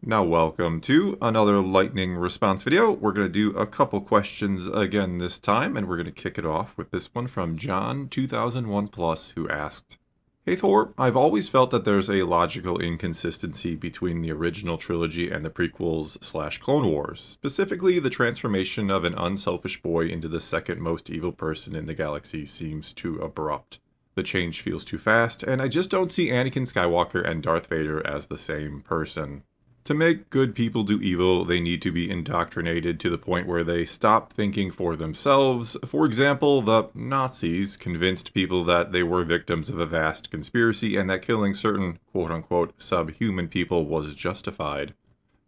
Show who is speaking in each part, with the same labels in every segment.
Speaker 1: Now welcome to another lightning response video. We're going to do a couple questions again this time, and we're going to kick it off with this one from John 2001 Plus, who asked, Hey Thor, I've always felt that there's a logical inconsistency between the original trilogy and the prequels/Clone Wars. Specifically, the transformation of an unselfish boy into the second most evil person in the galaxy seems too abrupt. The change feels too fast, and I just don't see Anakin Skywalker and Darth Vader as the same person. To make good people do evil, they need to be indoctrinated to the point where they stop thinking for themselves. For example, the Nazis convinced people that they were victims of a vast conspiracy and that killing certain quote-unquote subhuman people was justified.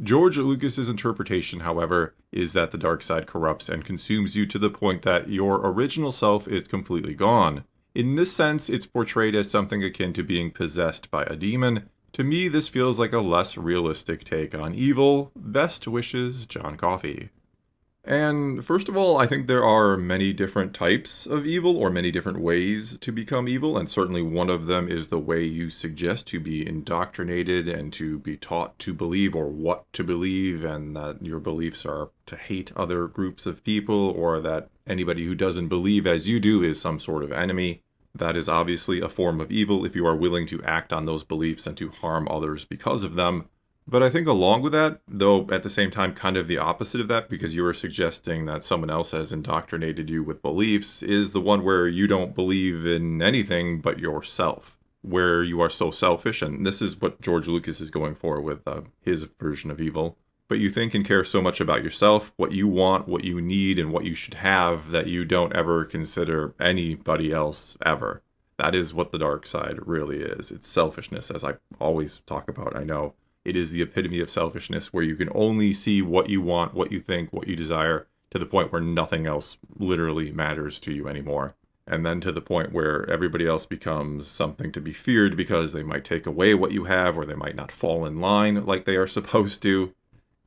Speaker 1: George Lucas's interpretation, however, is that the dark side corrupts and consumes you to the point that your original self is completely gone. In this sense, it's portrayed as something akin to being possessed by a demon. To me, this feels like a less realistic take on evil. Best wishes, John Coffey. And first of all, I think there are many different types of evil, or many different ways to become evil, and certainly one of them is the way you suggest, to be indoctrinated and to be taught to believe or what to believe, and that your beliefs are to hate other groups of people, or that anybody who doesn't believe as you do is some sort of enemy. That is obviously a form of evil if you are willing to act on those beliefs and to harm others because of them. But I think along with that, though at the same time kind of the opposite of that, because you are suggesting that someone else has indoctrinated you with beliefs, is the one where you don't believe in anything but yourself, where you are so selfish, and this is what George Lucas is going for with his version of evil. But you think and care so much about yourself, what you want, what you need, and what you should have, that you don't ever consider anybody else ever. That is what the dark side really is. It's selfishness, as I always talk about, I know. It is the epitome of selfishness, where you can only see what you want, what you think, what you desire, to the point where nothing else literally matters to you anymore. And then to the point where everybody else becomes something to be feared because they might take away what you have, or they might not fall in line like they are supposed to.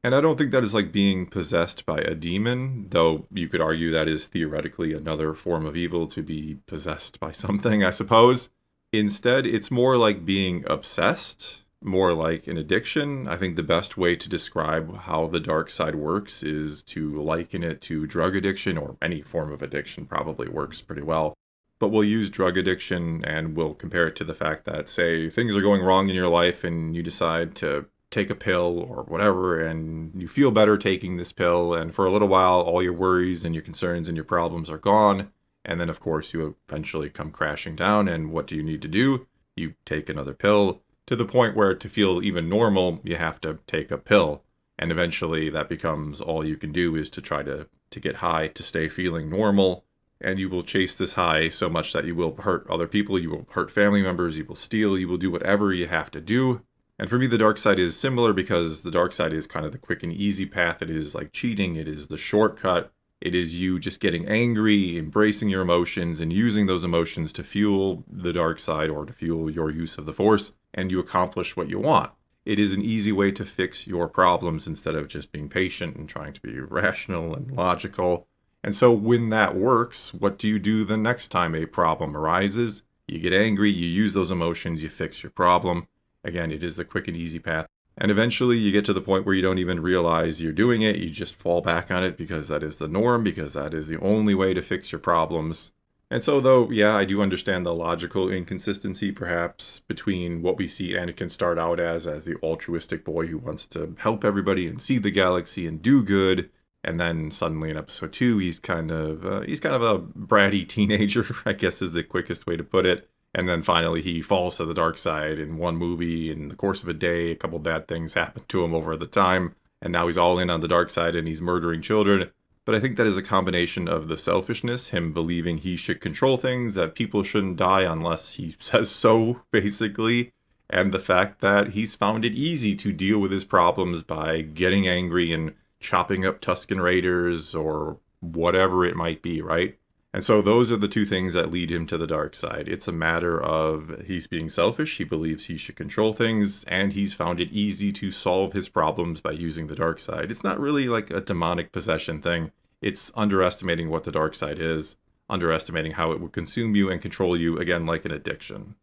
Speaker 1: And I don't think that is like being possessed by a demon, though you could argue that is theoretically another form of evil, to be possessed by something, I suppose. Instead, it's more like being obsessed, more like an addiction. I think the best way to describe how the dark side works is to liken it to drug addiction, or any form of addiction probably works pretty well. But we'll use drug addiction and we'll compare it to the fact that, say, things are going wrong in your life and you decide to take a pill or whatever, and you feel better taking this pill, and for a little while all your worries and your concerns and your problems are gone, and then of course you eventually come crashing down, and what do you need to do? You take another pill, to the point where to feel even normal you have to take a pill, and eventually that becomes all you can do, is to try to get high to stay feeling normal, and you will chase this high so much that you will hurt other people, you will hurt family members, you will steal, you will do whatever you have to do. And for me, the dark side is similar, because the dark side is kind of the quick and easy path. It is like cheating. It is the shortcut. It is you just getting angry, embracing your emotions, and using those emotions to fuel the dark side, or to fuel your use of the Force, and you accomplish what you want. It is an easy way to fix your problems instead of just being patient and trying to be rational and logical. And so when that works, what do you do the next time a problem arises? You get angry, you use those emotions, you fix your problem. Again, it is the quick and easy path. And eventually you get to the point where you don't even realize you're doing it. You just fall back on it because that is the norm, because that is the only way to fix your problems. And so though, yeah, I do understand the logical inconsistency perhaps between what we see Anakin start out as the altruistic boy who wants to help everybody and see the galaxy and do good. And then suddenly in episode 2, he's kind of a bratty teenager, I guess is the quickest way to put it. And then finally he falls to the dark side in one movie. In the course of a day, a couple bad things happen to him over the time. And now he's all in on the dark side and he's murdering children. But I think that is a combination of the selfishness, him believing he should control things, that people shouldn't die unless he says so, basically. And the fact that he's found it easy to deal with his problems by getting angry and chopping up Tusken Raiders or whatever it might be, right? And so those are the two things that lead him to the dark side. It's a matter of he's being selfish, he believes he should control things, and he's found it easy to solve his problems by using the dark side. It's not really like a demonic possession thing. It's underestimating what the dark side is, underestimating how it would consume you and control you, again, like an addiction.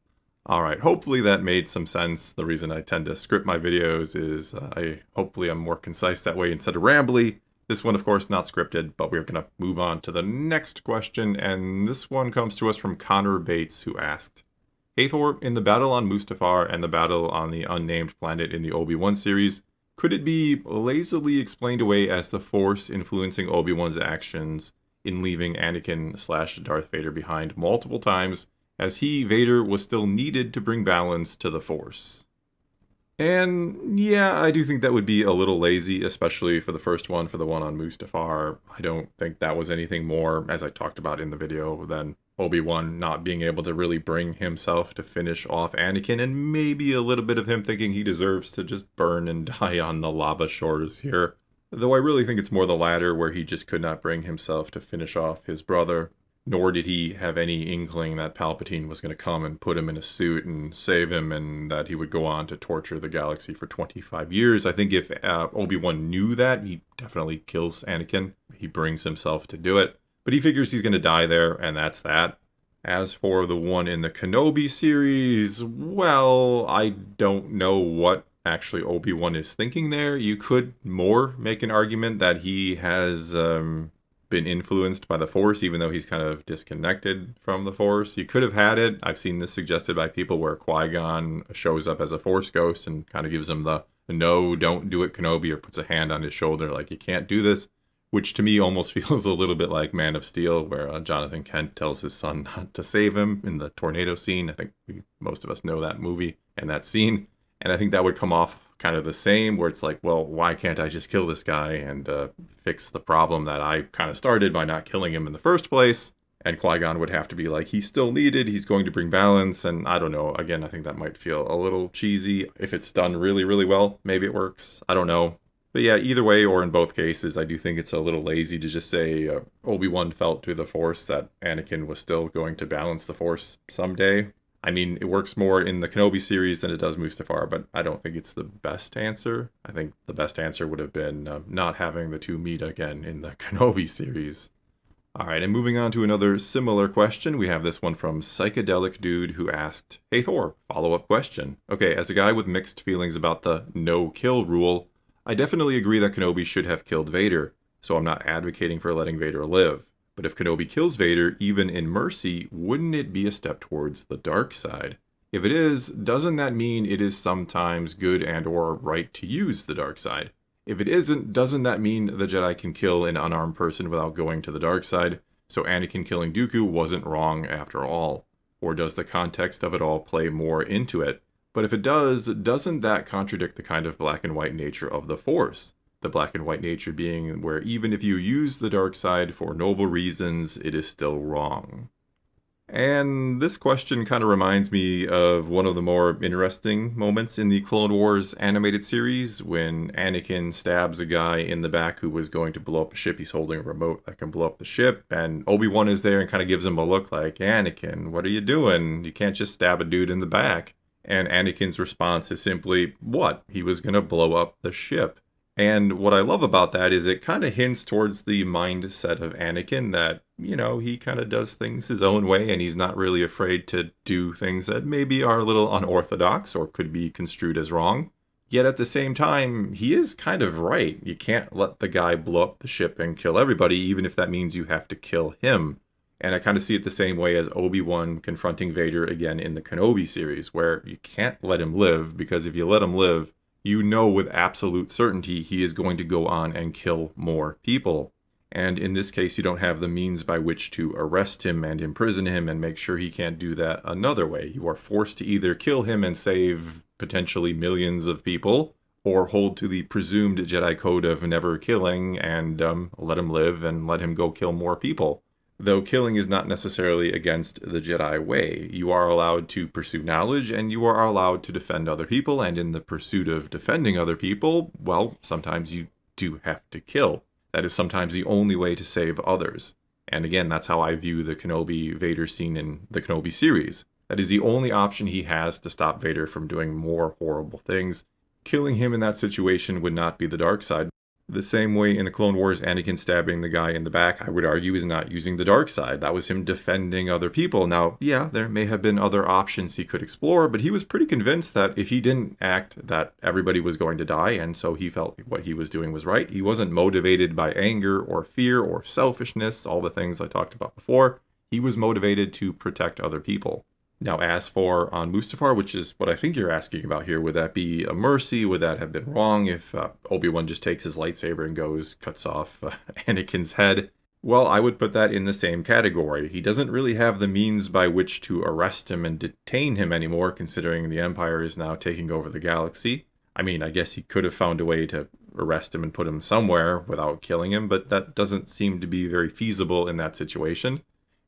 Speaker 1: Alright, hopefully that made some sense. The reason I tend to script my videos is hopefully I'm more concise that way instead of rambly. This one, of course, not scripted, but we're going to move on to the next question, and this one comes to us from Connor Bates, who asked, Hathor, in the battle on Mustafar and the battle on the unnamed planet in the Obi-Wan series, could it be lazily explained away as the Force influencing Obi-Wan's actions in leaving Anakin/Darth Vader behind multiple times, as he, Vader, was still needed to bring balance to the Force? And yeah, I do think that would be a little lazy, especially for the first one, for the one on Mustafar. I don't think that was anything more, as I talked about in the video, than Obi-Wan not being able to really bring himself to finish off Anakin, and maybe a little bit of him thinking he deserves to just burn and die on the lava shores here. Though I really think it's more the latter, where he just could not bring himself to finish off his brother. Nor did he have any inkling that Palpatine was going to come and put him in a suit and save him, and that he would go on to torture the galaxy for 25 years. I think if Obi-Wan knew that, he definitely kills Anakin. He brings himself to do it. But he figures he's going to die there, and that's that. As for the one in the Kenobi series, well, I don't know what actually Obi-Wan is thinking there. You could more make an argument that he has been influenced by the Force, even though he's kind of disconnected from the Force. You could have had it. I've seen this suggested by people where Qui-Gon shows up as a Force ghost and kind of gives him the no, don't do it, Kenobi, or puts a hand on his shoulder like, you can't do this, which to me almost feels a little bit like Man of Steel, where Jonathan Kent tells his son not to save him in the tornado scene. I think most of us know that movie and that scene. And I think that would come off kind of the same, where it's like, well, why can't I just kill this guy and fix the problem that I kind of started by not killing him in the first place? And Qui-Gon would have to be like, he's still needed, he's going to bring balance, and I don't know. Again, I think that might feel a little cheesy. If it's done really, really well, maybe it works. I don't know. But yeah, either way, or in both cases, I do think it's a little lazy to just say Obi-Wan felt through the Force that Anakin was still going to balance the Force someday. I mean, it works more in the Kenobi series than it does Mustafar, but I don't think it's the best answer. I think the best answer would have been not having the two meet again in the Kenobi series. Alright, and moving on to another similar question, we have this one from Psychedelic Dude, who asked, Hey Thor, follow-up question. Okay, as a guy with mixed feelings about the no-kill rule, I definitely agree that Kenobi should have killed Vader, so I'm not advocating for letting Vader live. But if Kenobi kills Vader, even in mercy, wouldn't it be a step towards the dark side? If it is, doesn't that mean it is sometimes good and or right to use the dark side? If it isn't, doesn't that mean the Jedi can kill an unarmed person without going to the dark side? So Anakin killing Dooku wasn't wrong after all. Or does the context of it all play more into it? But if it does, doesn't that contradict the kind of black and white nature of the Force? The black and white nature being where even if you use the dark side for noble reasons, it is still wrong. And this question kind of reminds me of one of the more interesting moments in the Clone Wars animated series, when Anakin stabs a guy in the back who was going to blow up a ship. He's holding a remote that can blow up the ship, and Obi-Wan is there and kind of gives him a look like, Anakin, what are you doing? You can't just stab a dude in the back. And Anakin's response is simply, what? He was going to blow up the ship. And what I love about that is it kind of hints towards the mindset of Anakin that, you know, he kind of does things his own way, and he's not really afraid to do things that maybe are a little unorthodox or could be construed as wrong. Yet at the same time, he is kind of right. You can't let the guy blow up the ship and kill everybody, even if that means you have to kill him. And I kind of see it the same way as Obi-Wan confronting Vader again in the Kenobi series, where you can't let him live, because if you let him live, you know with absolute certainty he is going to go on and kill more people. And in this case, you don't have the means by which to arrest him and imprison him and make sure he can't do that another way. You are forced to either kill him and save potentially millions of people, or hold to the presumed Jedi code of never killing and let him live and let him go kill more people. Though killing is not necessarily against the Jedi way. You are allowed to pursue knowledge, and you are allowed to defend other people, and in the pursuit of defending other people, well, sometimes you do have to kill. That is sometimes the only way to save others. And again, that's how I view the Kenobi Vader scene in the Kenobi series. That is the only option he has to stop Vader from doing more horrible things. Killing him in that situation would not be the dark side. The same way in the Clone Wars, Anakin stabbing the guy in the back, I would argue, is not using the dark side. That was him defending other people. Now, yeah, there may have been other options he could explore, but he was pretty convinced that if he didn't act, that everybody was going to die, and so he felt what he was doing was right. He wasn't motivated by anger or fear or selfishness, all the things I talked about before. He was motivated to protect other people. Now, as for on Mustafar, which is what I think you're asking about here, would that be a mercy? Would that have been wrong if Obi-Wan just takes his lightsaber and cuts off Anakin's head? Well, I would put that in the same category. He doesn't really have the means by which to arrest him and detain him anymore, considering the Empire is now taking over the galaxy. I mean, I guess he could have found a way to arrest him and put him somewhere without killing him, but that doesn't seem to be very feasible in that situation.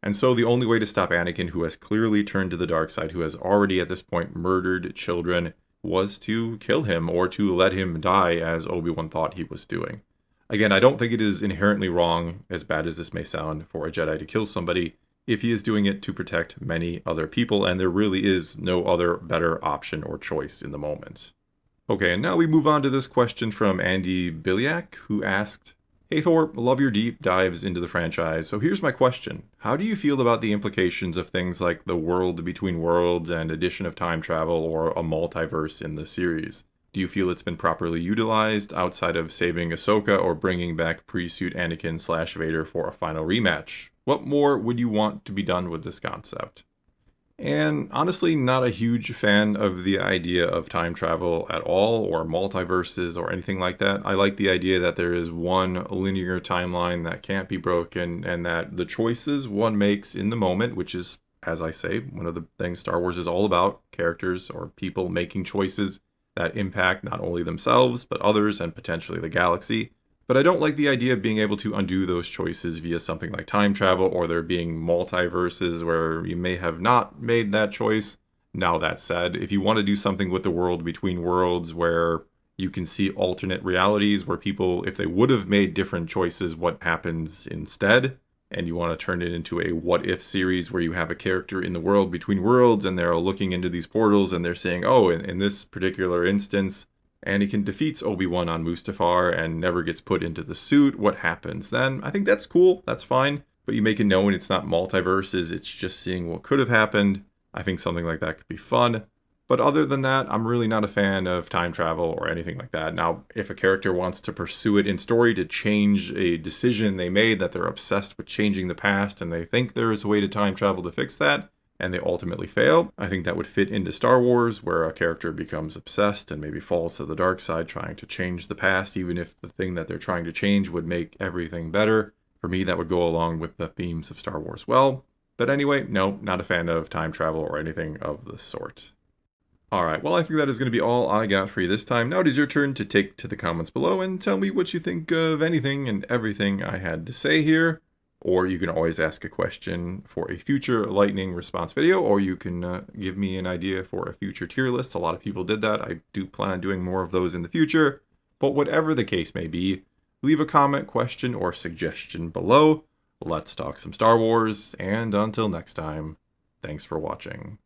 Speaker 1: And so the only way to stop Anakin, who has clearly turned to the dark side, who has already at this point murdered children, was to kill him or to let him die as Obi-Wan thought he was doing. Again, I don't think it is inherently wrong, as bad as this may sound, for a Jedi to kill somebody if he is doing it to protect many other people, and there really is no other better option or choice in the moment. Okay, and now we move on to this question from Andy Biliak, who asked, "Hey Thor, love your deep dives into the franchise. So here's my question. How do you feel about the implications of things like the world between worlds and addition of time travel or a multiverse in the series? Do you feel it's been properly utilized outside of saving Ahsoka or bringing back pre-suit Anakin/Vader for a final rematch? What more would you want to be done with this concept?" And honestly, not a huge fan of the idea of time travel at all, or multiverses, or anything like that. I like the idea that there is one linear timeline that can't be broken, and that the choices one makes in the moment, which is, as I say, one of the things Star Wars is all about, characters or people making choices that impact not only themselves, but others and potentially the galaxy. But I don't like the idea of being able to undo those choices via something like time travel, or there being multiverses where you may have not made that choice. Now that said, if you want to do something with the world between worlds where you can see alternate realities where people, if they would have made different choices, what happens instead, and you want to turn it into a what if series where you have a character in the world between worlds and they're looking into these portals and they're saying, oh, in this particular instance, Anakin defeats Obi-Wan on Mustafar and never gets put into the suit. What happens then? I think that's cool. That's fine. But you make it known it's not multiverses. It's just seeing what could have happened. I think something like that could be fun. But other than that, I'm really not a fan of time travel or anything like that. Now, if a character wants to pursue it in story to change a decision they made, that they're obsessed with changing the past and they think there is a way to time travel to fix that, and they ultimately fail, I think that would fit into Star Wars, where a character becomes obsessed and maybe falls to the dark side trying to change the past, even if the thing that they're trying to change would make everything better. For me, that would go along with the themes of Star Wars well. But anyway, no, not a fan of time travel or anything of the sort. Alright, well I think that is going to be all I got for you this time. Now it is your turn to take to the comments below and tell me what you think of anything and everything I had to say here. Or you can always ask a question for a future lightning response video, or you can give me an idea for a future tier list. A lot of people did that. I do plan on doing more of those in the future. But whatever the case may be, leave a comment, question, or suggestion below. Let's talk some Star Wars, and until next time, thanks for watching.